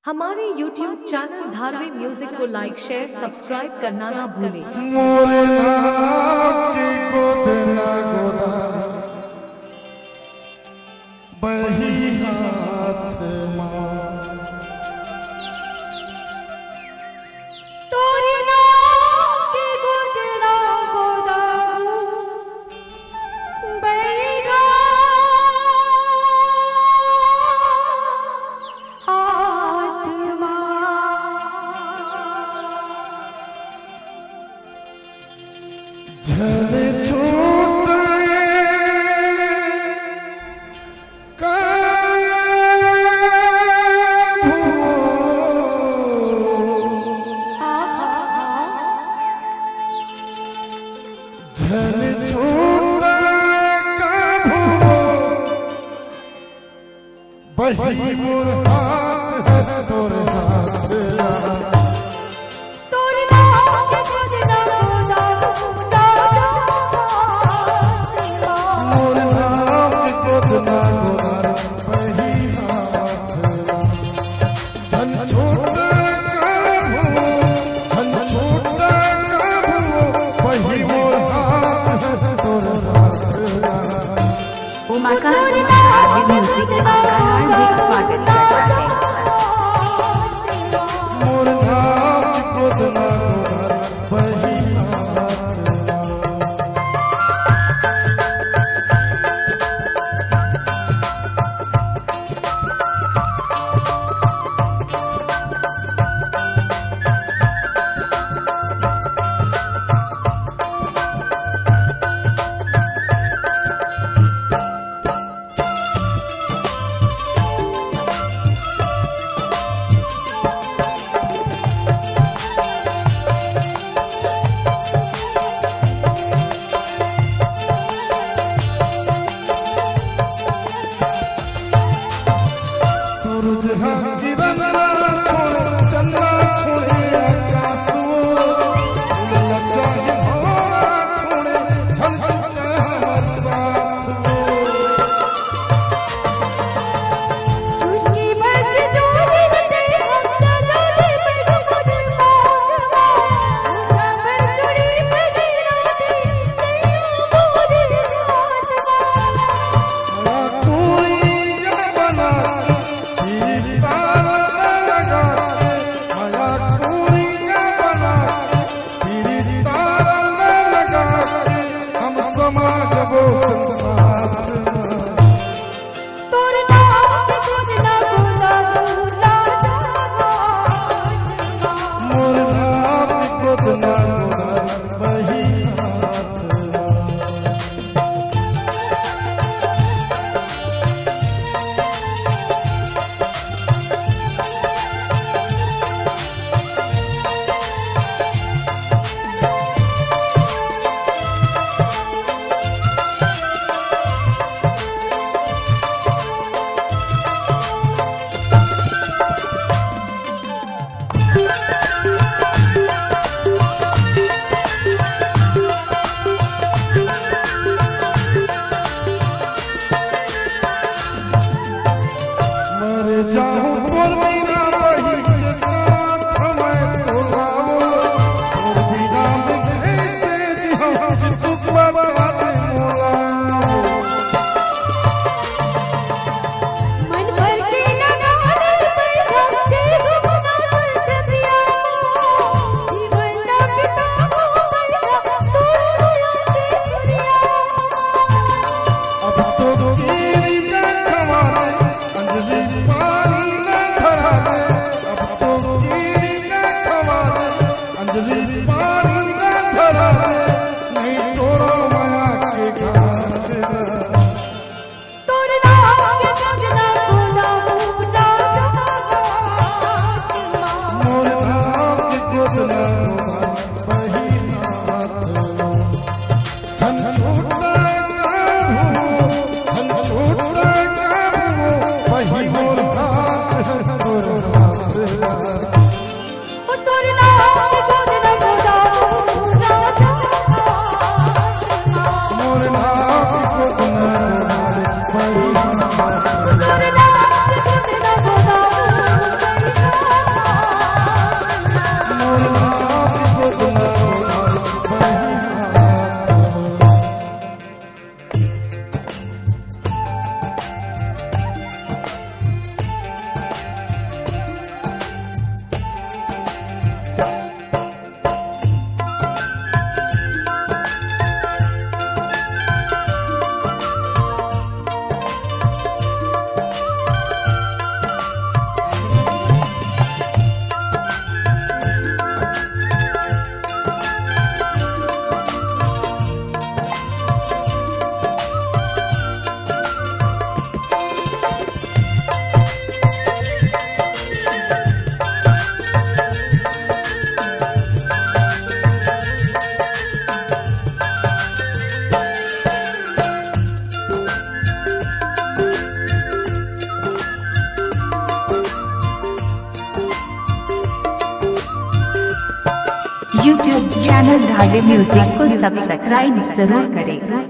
हमारे YouTube channel Dharavi music को लाइक share subscribe करना ना भूलें। मोरे नाम की गोद ना गोदा बही हाथ मां तोरी नाम की गोद ना गोदा बहीगा हाथ झले छूटे झले छूटे बही मोर हाथ है तोर हाथ तोरी नाम की गोद ना गोदा मोर नाम की गोद ना गोदा बही हाथ धन छोटा धन छोटा बही मोर हाथ है तोर हाथ उमाकांत धारवी म्यूजिक का हार्दिक स्वागत करता है। मोर नाम की गोद ना गोदा बही हाथ सूरज हा किरण छोड़े चंद्रा छोड़े आकाश वो लच्चा ही भोरा छोड़े झलकते हमर साथ वो चुटकी बस दूरी हटे हम जा दे पे गोद मांगवा पर चुड़ी पे गिराते तैयो मोरे हाथ बड़ा कोई ये बना तार लगा माया कोई ये यूट्यूब चैनल धारवी म्यूजिक को सब्सक्राइब जरूर करें।